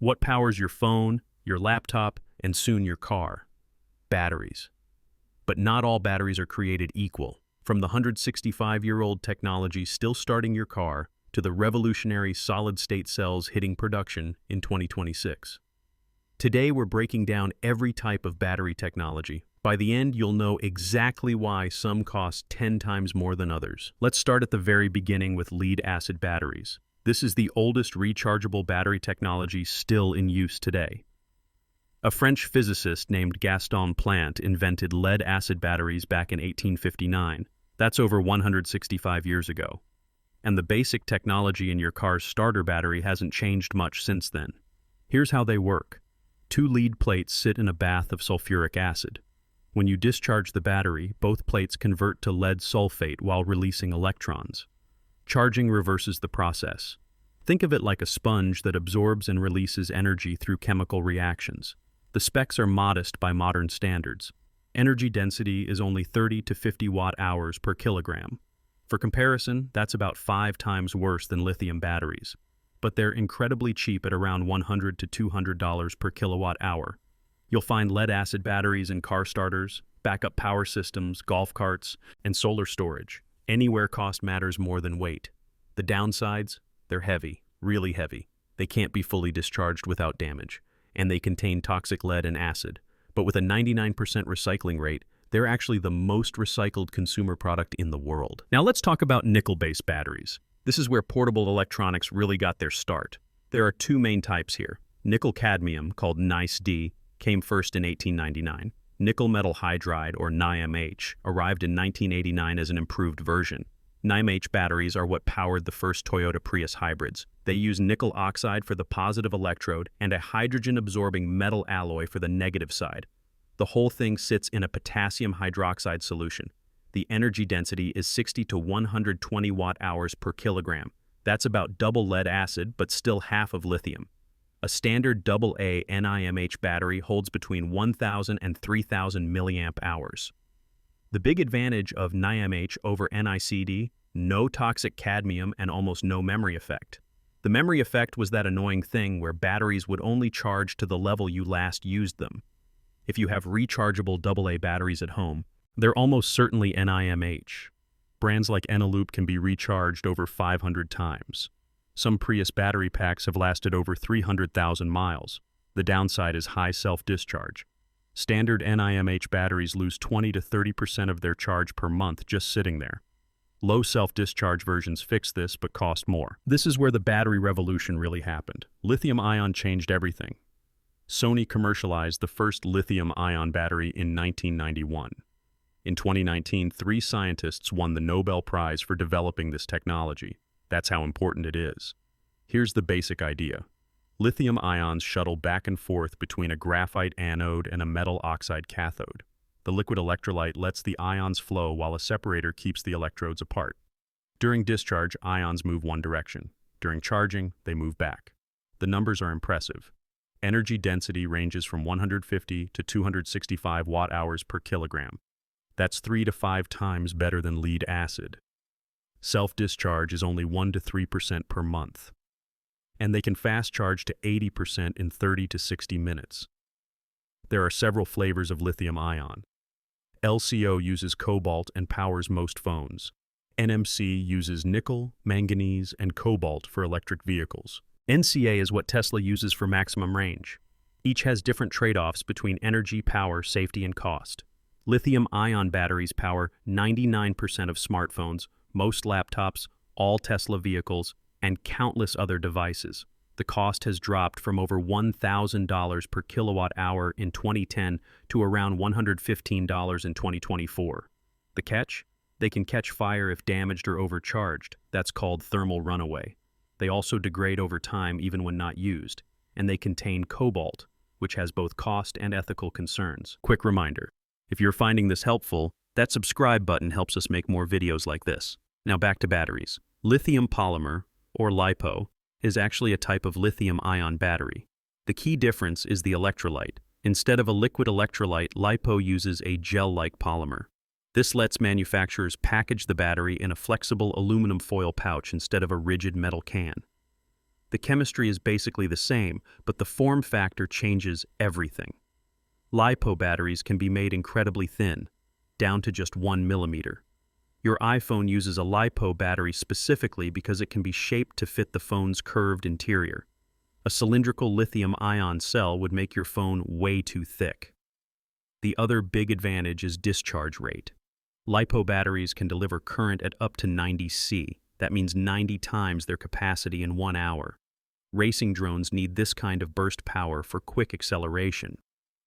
What powers your phone, your laptop, and soon your car? Batteries. But not all batteries are created equal. From the 165-year-old technology still starting your car to the revolutionary solid-state cells hitting production in 2026. Today we're breaking down every type of battery technology. By the end, you'll know exactly why some cost 10 times more than others. Let's start at the very beginning with lead-acid batteries. This is the oldest rechargeable battery technology still in use today. A French physicist named Gaston Plante invented lead-acid batteries back in 1859. That's over 165 years ago. And the basic technology in your car's starter battery hasn't changed much since then. Here's how they work. Two lead plates sit in a bath of sulfuric acid. When you discharge the battery, both plates convert to lead sulfate while releasing electrons. Charging reverses the process. Think of it like a sponge that absorbs and releases energy through chemical reactions. The specs are modest by modern standards. Energy density is only 30 to 50 watt-hours per kilogram. For comparison, that's about 5 times worse than lithium batteries. But they're incredibly cheap at around $100 to $200 per kilowatt-hour. You'll find lead-acid batteries in car starters, backup power systems, golf carts, and solar storage. Anywhere cost matters more than weight. The downsides? They're heavy, really heavy. They can't be fully discharged without damage, and they contain toxic lead and acid. But with a 99% recycling rate, they're actually the most recycled consumer product in the world. Now let's talk about nickel-based batteries. This is where portable electronics really got their start. There are two main types here. Nickel-cadmium, called NiCd, came first in 1899. Nickel metal hydride, or NiMH, arrived in 1989 as an improved version. NiMH batteries are what powered the first Toyota Prius hybrids. They use nickel oxide for the positive electrode and a hydrogen-absorbing metal alloy for the negative side. The whole thing sits in a potassium hydroxide solution. The energy density is 60 to 120 watt-hours per kilogram. That's about double lead acid, but still half of lithium. A standard AA NiMH battery holds between 1,000 and 3,000 milliamp hours. The big advantage of NiMH over NiCd: no toxic cadmium and almost no memory effect. The memory effect was that annoying thing where batteries would only charge to the level you last used them. If you have rechargeable AA batteries at home, they're almost certainly NiMH. Brands like Eneloop can be recharged over 500 times. Some Prius battery packs have lasted over 300,000 miles. The downside is high self-discharge. Standard NiMH batteries lose 20 to 30% of their charge per month just sitting there. Low self-discharge versions fix this but cost more. This is where the battery revolution really happened. Lithium-ion changed everything. Sony commercialized the first lithium-ion battery in 1991. In 2019, 3 scientists won the Nobel Prize for developing this technology. That's how important it is. Here's the basic idea. Lithium ions shuttle back and forth between a graphite anode and a metal oxide cathode. The liquid electrolyte lets the ions flow while a separator keeps the electrodes apart. During discharge, ions move one direction. During charging, they move back. The numbers are impressive. Energy density ranges from 150 to 265 watt-hours per kilogram. That's 3 to 5 times better than lead acid. Self-discharge is only 1 to 3% per month. And they can fast charge to 80% in 30 to 60 minutes. There are several flavors of lithium-ion. LCO uses cobalt and powers most phones. NMC uses nickel, manganese, and cobalt for electric vehicles. NCA is what Tesla uses for maximum range. Each has different trade-offs between energy, power, safety, and cost. Lithium-ion batteries power 99% of smartphones, most laptops, all Tesla vehicles, and countless other devices. The cost has dropped from over $1,000 per kilowatt-hour in 2010 to around $115 in 2024. The catch? They can catch fire if damaged or overcharged. That's called thermal runaway. They also degrade over time even when not used. And they contain cobalt, which has both cost and ethical concerns. Quick reminder, if you're finding this helpful, that subscribe button helps us make more videos like this. Now back to batteries. Lithium polymer, or LiPo, is actually a type of lithium-ion battery. The key difference is the electrolyte. Instead of a liquid electrolyte, LiPo uses a gel-like polymer. This lets manufacturers package the battery in a flexible aluminum foil pouch instead of a rigid metal can. The chemistry is basically the same, but the form factor changes everything. LiPo batteries can be made incredibly thin, down to just 1 millimeter. Your iPhone uses a LiPo battery specifically because it can be shaped to fit the phone's curved interior. A cylindrical lithium-ion cell would make your phone way too thick. The other big advantage is discharge rate. LiPo batteries can deliver current at up to 90 C. That means 90 times their capacity in 1 hour. Racing drones need this kind of burst power for quick acceleration.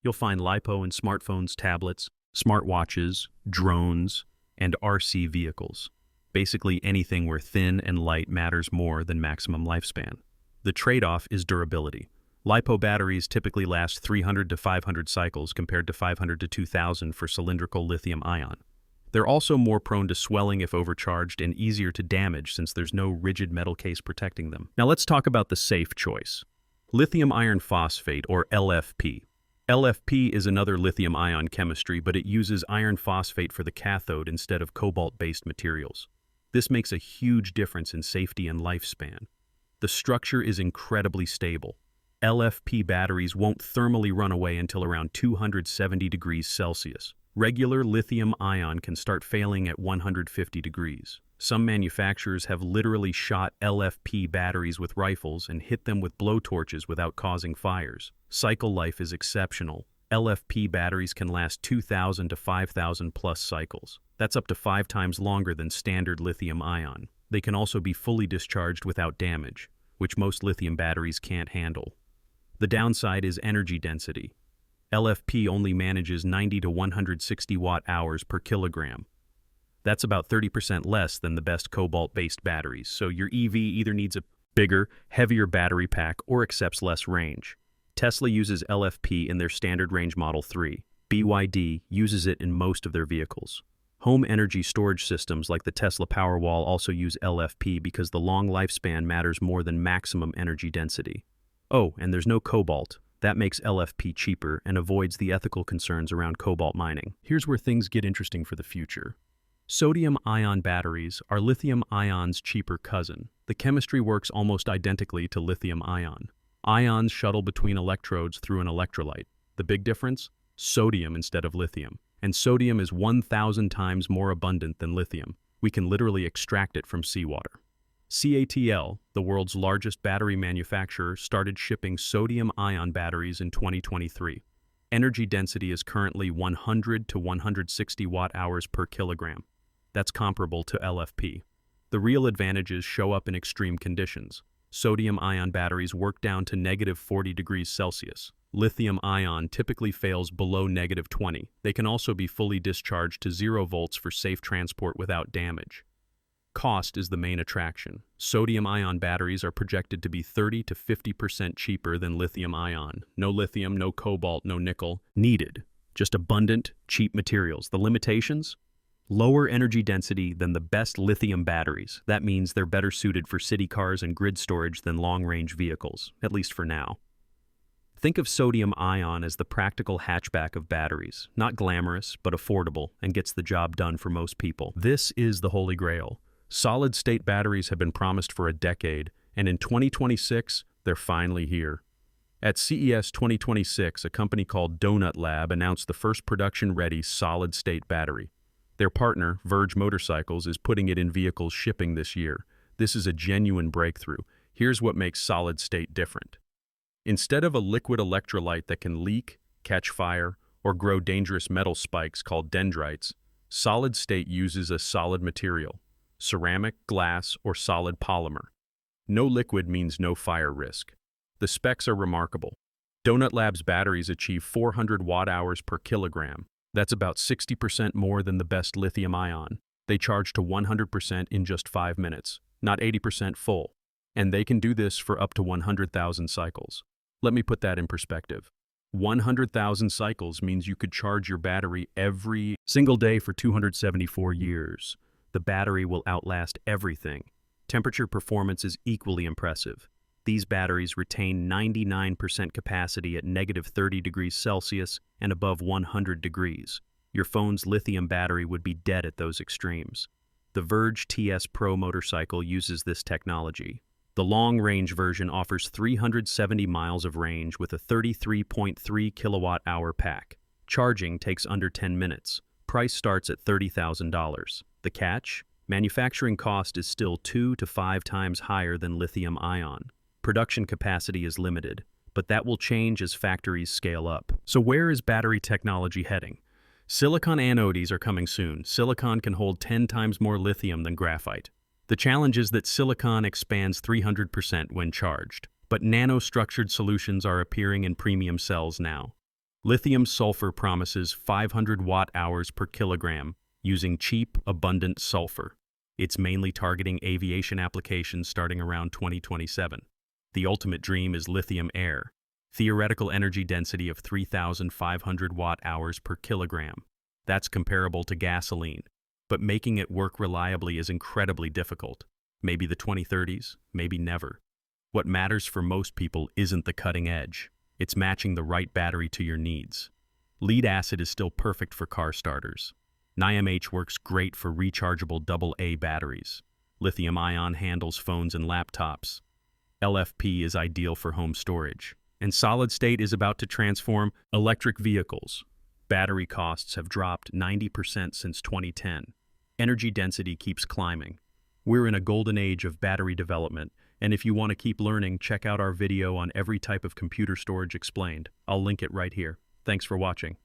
You'll find LiPo in smartphones, tablets, smartwatches, drones, and RC vehicles. Basically anything where thin and light matters more than maximum lifespan. The trade-off is durability. LiPo batteries typically last 300 to 500 cycles compared to 500 to 2000 for cylindrical lithium-ion. They're also more prone to swelling if overcharged and easier to damage since there's no rigid metal case protecting them. Now let's talk about the safe choice. Lithium iron phosphate, or LFP. LFP is another lithium-ion chemistry, but it uses iron phosphate for the cathode instead of cobalt-based materials. This makes a huge difference in safety and lifespan. The structure is incredibly stable. LFP batteries won't thermally run away until around 270 degrees Celsius. Regular lithium-ion can start failing at 150 degrees. Some manufacturers have literally shot LFP batteries with rifles and hit them with blowtorches without causing fires. Cycle life is exceptional. LFP batteries can last 2,000 to 5,000 plus cycles. That's up to 5 times longer than standard lithium-ion. They can also be fully discharged without damage, which most lithium batteries can't handle. The downside is energy density. LFP only manages 90 to 160 watt-hours per kilogram. That's about 30% less than the best cobalt-based batteries, so your EV either needs a bigger, heavier battery pack or accepts less range. Tesla uses LFP in their standard range Model 3. BYD uses it in most of their vehicles. Home energy storage systems like the Tesla Powerwall also use LFP because the long lifespan matters more than maximum energy density. Oh, and there's no cobalt. That makes LFP cheaper and avoids the ethical concerns around cobalt mining. Here's where things get interesting for the future. Sodium-ion batteries are lithium-ion's cheaper cousin. The chemistry works almost identically to lithium-ion. Ions shuttle between electrodes through an electrolyte. The big difference? Sodium instead of lithium. And sodium is 1,000 times more abundant than lithium. We can literally extract it from seawater. CATL, the world's largest battery manufacturer, started shipping sodium-ion batteries in 2023. Energy density is currently 100 to 160 watt-hours per kilogram. That's comparable to LFP. The real advantages show up in extreme conditions. Sodium-ion batteries work down to negative 40 degrees Celsius. Lithium-ion typically fails below negative 20. They can also be fully discharged to 0 volts for safe transport without damage. Cost is the main attraction. Sodium-ion batteries are projected to be 30 to 50% cheaper than lithium-ion. No lithium, no cobalt, no nickel needed. Just abundant, cheap materials. The limitations? Lower energy density than the best lithium batteries. That means they're better suited for city cars and grid storage than long-range vehicles, at least for now. Think of sodium-ion as the practical hatchback of batteries. Not glamorous, but affordable, and gets the job done for most people. This is the Holy Grail. Solid-state batteries have been promised for a decade, and in 2026, they're finally here. At CES 2026, a company called Donut Lab announced the first production-ready solid-state battery. Their partner, Verge Motorcycles, is putting it in vehicles shipping this year. This is a genuine breakthrough. Here's what makes solid-state different. Instead of a liquid electrolyte that can leak, catch fire, or grow dangerous metal spikes called dendrites, solid-state uses a solid material. Ceramic, glass, or solid polymer. No liquid means no fire risk. The specs are remarkable. Donut Lab's batteries achieve 400 watt-hours per kilogram. That's about 60% more than the best lithium-ion. They charge to 100% in just 5 minutes, not 80% full. And they can do this for up to 100,000 cycles. Let me put that in perspective. 100,000 cycles means you could charge your battery every single day for 274 years. The battery will outlast everything. Temperature performance is equally impressive. These batteries retain 99% capacity at negative 30 degrees Celsius and above 100 degrees. Your phone's lithium battery would be dead at those extremes. The Verge TS Pro motorcycle uses this technology. The long-range version offers 370 miles of range with a 33.3 kilowatt-hour pack. Charging takes under 10 minutes. Price starts at $30,000. The catch? Manufacturing cost is still 2 to 5 times higher than lithium-ion. Production capacity is limited, but that will change as factories scale up. So where is battery technology heading? Silicon anodes are coming soon. Silicon can hold 10 times more lithium than graphite. The challenge is that silicon expands 300% when charged, but nanostructured solutions are appearing in premium cells now. Lithium-sulfur promises 500 watt-hours per kilogram using cheap, abundant sulfur. It's mainly targeting aviation applications starting around 2027. The ultimate dream is lithium air. Theoretical energy density of 3,500 watt-hours per kilogram. That's comparable to gasoline. But making it work reliably is incredibly difficult. Maybe the 2030s, maybe never. What matters for most people isn't the cutting edge. It's matching the right battery to your needs. Lead acid is still perfect for car starters. NiMH works great for rechargeable AA batteries. Lithium-ion handles phones and laptops. LFP is ideal for home storage. And solid state is about to transform electric vehicles. Battery costs have dropped 90% since 2010. Energy density keeps climbing. We're in a golden age of battery development, and if you want to keep learning, check out our video on every type of computer storage explained. I'll link it right here. Thanks for watching.